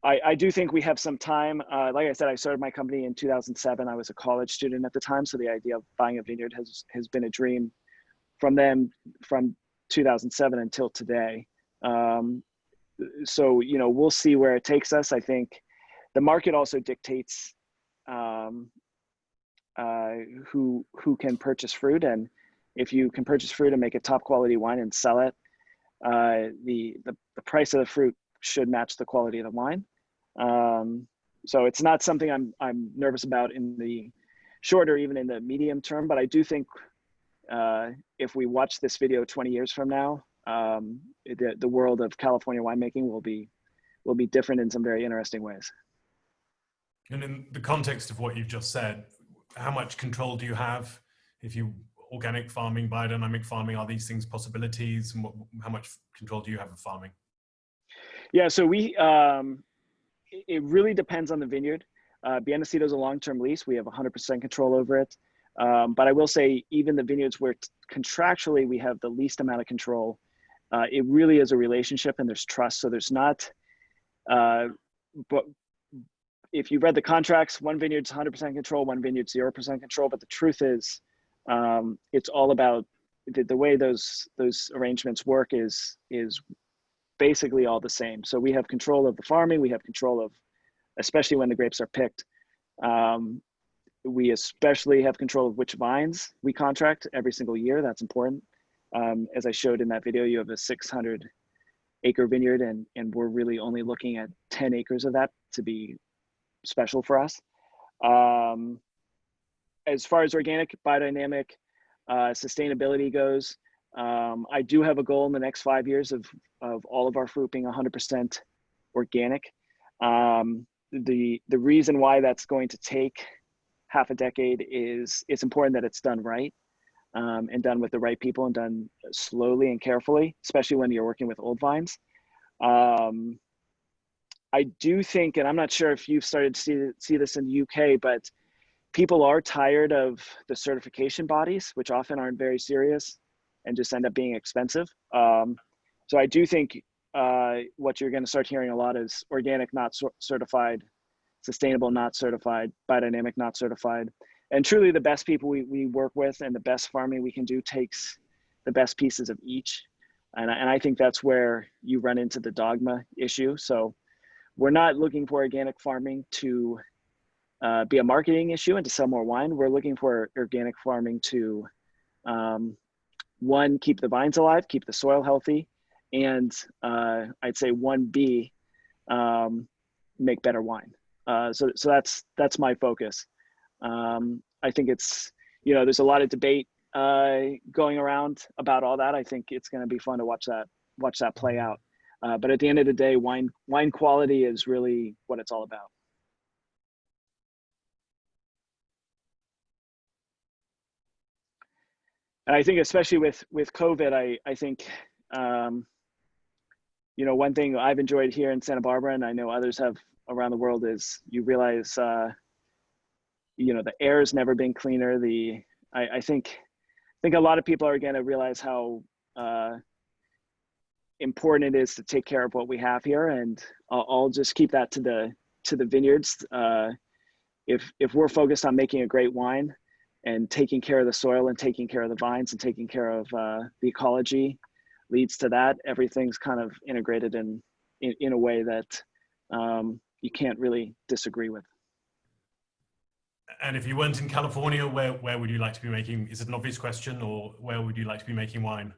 I do think we have some time. Like I said, I started my company in 2007. I was a college student at the time, so the idea of buying a vineyard has been a dream from 2007 until today. So we'll see where it takes us. I think the market also dictates who can purchase fruit, and if you can purchase fruit and make a top quality wine and sell it, the price of the fruit should match the quality of the wine. So it's not something I'm nervous about in the short or even in the medium term, but I do think if we watch this video 20 years from now, the world of California winemaking will be different in some very interesting ways. And in the context of what you've just said, how much control do you have? If you organic farming, biodynamic farming, are these things possibilities? And how much control do you have of farming? Yeah, so it really depends on the vineyard. Biennicito is a long-term lease. We have 100% control over it. But I will say, even the vineyards where contractually we have the least amount of control, it really is a relationship and there's trust. So there's not, but if you read the contracts, one vineyard's 100% control, one vineyard's 0% control. But the truth is, It's all about the way those arrangements work is basically all the same. So we have control of the farming, we have control of, especially when the grapes are picked. We especially have control of which vines we contract every single year. That's important. As I showed in that video, you have a 600-acre vineyard, and we're really only looking at 10 acres of that to be special for us. As far as organic, biodynamic, sustainability goes, I do have a goal in the next 5 years of all of our fruit being 100% organic. The reason why that's going to take half a decade is it's important that it's done right, and done with the right people and done slowly and carefully, especially when you're working with old vines. I do think, and I'm not sure if you've started to see this in the UK, but people are tired of the certification bodies, which often aren't very serious and just end up being expensive. So I do think what you're going to start hearing a lot is organic, not certified, sustainable, not certified, biodynamic, not certified. And truly the best people we work with and the best farming we can do takes the best pieces of each. And I think that's where you run into the dogma issue. So we're not looking for organic farming to be a marketing issue and to sell more wine. We're looking for organic farming to, one, keep the vines alive, keep the soil healthy, and I'd say 1B, make better wine. So that's my focus. I think it's, there's a lot of debate going around about all that. I think it's going to be fun to watch that play out. But at the end of the day, wine quality is really what it's all about. And I think especially with COVID, I think, one thing I've enjoyed here in Santa Barbara, and I know others have around the world, is you realize, the air has never been cleaner. I think a lot of people are going to realize how important it is to take care of what we have here. And I'll just keep that to the vineyards. If we're focused on making a great wine and taking care of the soil and taking care of the vines and taking care of the ecology leads to that, everything's kind of integrated in a way that you can't really disagree with. And if you weren't in California, where would you like to be making? Is it an obvious question, or where would you like to be making wine?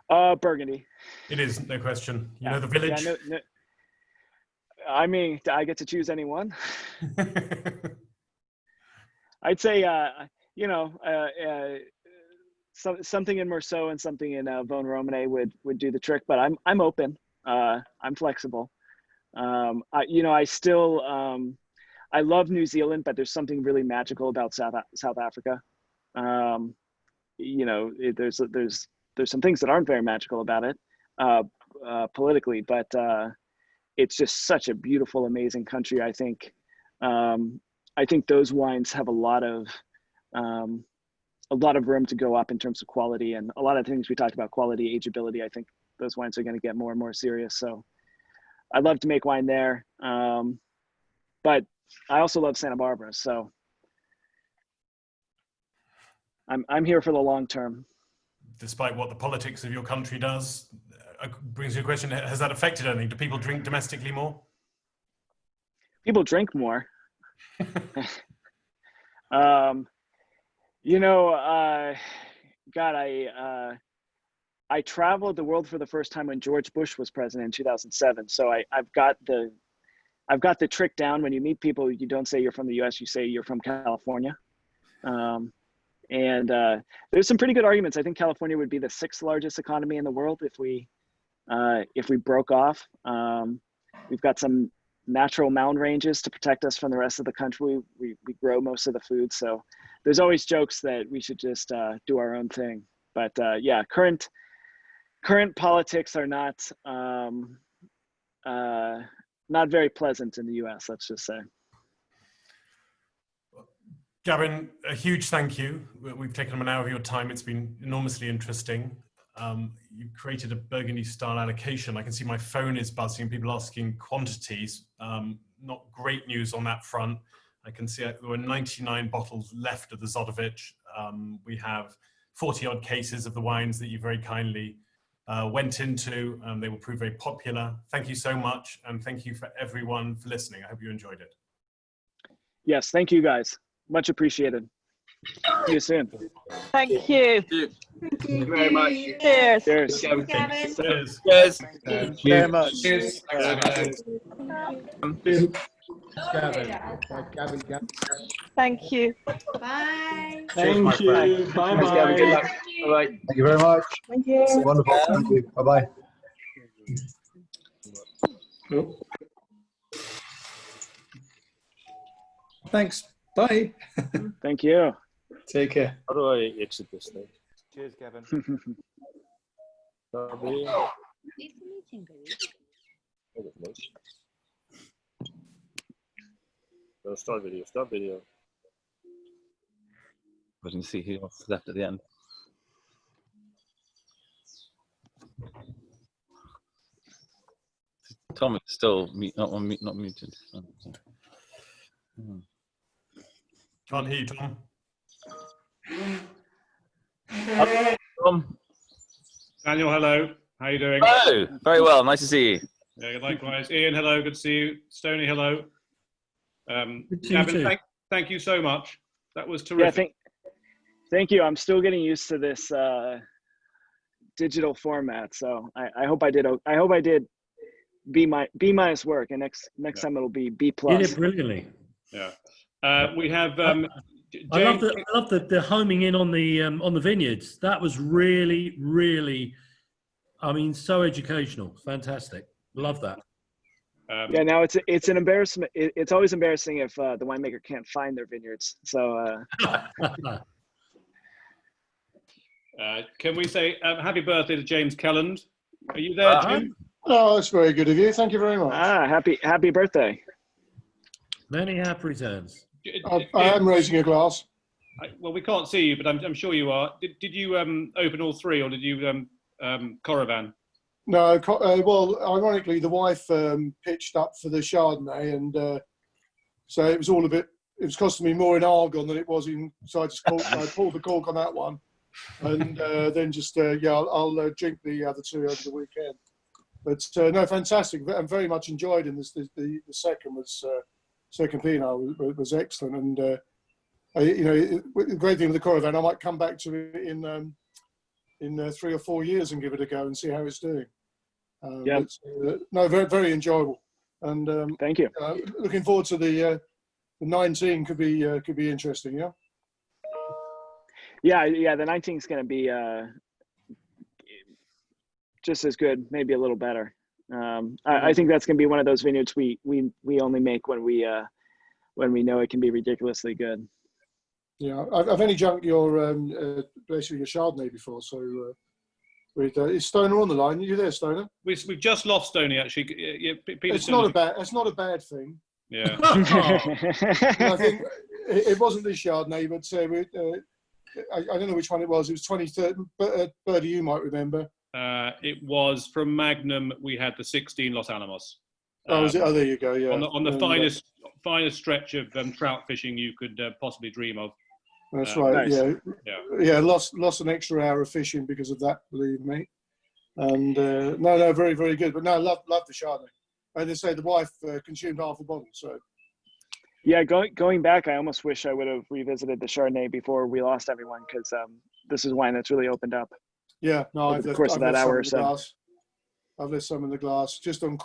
Burgundy. It is, no question. You know the Yeah, village? no, I mean, I get to choose any one. I'd say, something in Meursault and something in Vosne Romanée would do the trick, but I'm open. I'm flexible. I still, I love New Zealand, but there's something really magical about South Africa. There's some things that aren't very magical about it politically, but it's just such a beautiful, amazing country. I think those wines have a lot of room to go up in terms of quality, and a lot of things we talked about, quality, ageability. I think those wines are going to get more and more serious. So I'd love to make wine there. But I also love Santa Barbara. So I'm here for the long term. Despite what the politics of your country does, brings you a question, has that affected anything? Do people drink domestically more? People drink more. God, I traveled the world for the first time when George Bush was president in 2007. So I've got the trick down. When you meet people, you don't say you're from the US, you say you're from California. And there's some pretty good arguments. I think California would be the 6th largest economy in the world if we broke off. We've got some natural mountain ranges to protect us from the rest of the country. We grow most of the food. So there's always jokes that we should just do our own thing. But yeah, current politics are not very pleasant in the US, let's just say. Gavin, a huge thank you. We've taken an hour of your time. It's been enormously interesting. You created a Burgundy style allocation. I can see my phone is buzzing, people asking quantities. Not great news on that front. I can see there were 99 bottles left of the Zodovich. We have 40 odd cases of the wines that you very kindly went into. They will prove very popular. Thank you so much. And thank you for everyone for listening. I hope you enjoyed it. Yes, thank you guys. Much appreciated. See you soon. Thank you. Thank you very much. Cheers. Cheers. Gavin. Cheers. Cheers. Thank you very much. Cheers. Gavin. Thank you. Bye. Thank you. Thanks, Gavin. Good luck. Bye-bye. Thank you very much. Thank you. Wonderful. Thank you. Bye-bye. Thanks. Bye. Thank you. Take care. How do I exit this thing? Cheers, Gavin. It's a meeting, baby. Start video. Start video. I can see who else is left at the end. Tom is still not muted. Can't hear you, Tom. Tom. Daniel, hello. How are you doing? Hello. Very well. Nice to see you. Yeah, likewise. Ian, hello. Good to see you. Stoney, hello. Gavin, thank you so much. That was terrific. Yeah, thank you. I'm still getting used to this digital format, so I hope I did. I hope I did B minus work, and next time it'll be B plus. You did brilliantly. Yeah. We have. I love the homing in on the vineyards. That was really, really, I mean, so educational. Fantastic. Love that. Yeah, now it's an embarrassment. It's always embarrassing if the winemaker can't find their vineyards. So can we say happy birthday to James Kelland? Are you there, Jim? Oh, that's very good of you. Thank you very much. Happy birthday. Many happy returns. I am raising a glass. Well, we can't see you, but I'm sure you are. Did you open all three, or did you Coravan? No, well, ironically, the wife pitched up for the Chardonnay, and so it was all a bit. It was costing me more in argon than it was in. So I pulled the cork on that one, and then just I'll drink the other two over the weekend. But no, fantastic. I'm very much enjoyed in this. The second was second Pinot was excellent, and the great thing with the Coravan, I might come back to it in 3 or 4 years and give it a go and see how it's doing. Yeah. No, very, very enjoyable. And thank you. Looking forward to the 19 could be interesting. Yeah. The 19 is going to be just as good, maybe a little better. I think that's going to be one of those vineyards we only make when we know it can be ridiculously good. Yeah, I've only drunk your basically your Chardonnay before, so is Stoner on the line? Are you there, Stoner? We've just lost Stoney actually. It's not a bad thing. Yeah. I think it wasn't this Chardonnay, but I don't know which one it was. It was 23rd. Birdie, you might remember. It was from Magnum. We had the 16 Los Alamos. Was it? Oh, there you go. Yeah. On the finest stretch of trout fishing you could possibly dream of. That's right. Nice. Yeah. Lost an extra hour of fishing because of that. Believe me. And no, very, very good. But no, love the Chardonnay. And they say the wife consumed half a bottle. So. Yeah, going back, I almost wish I would have revisited the Chardonnay before we lost everyone, because this is wine that's really opened up. Yeah, no, over the course of that hour or so. I've left some in the glass, just on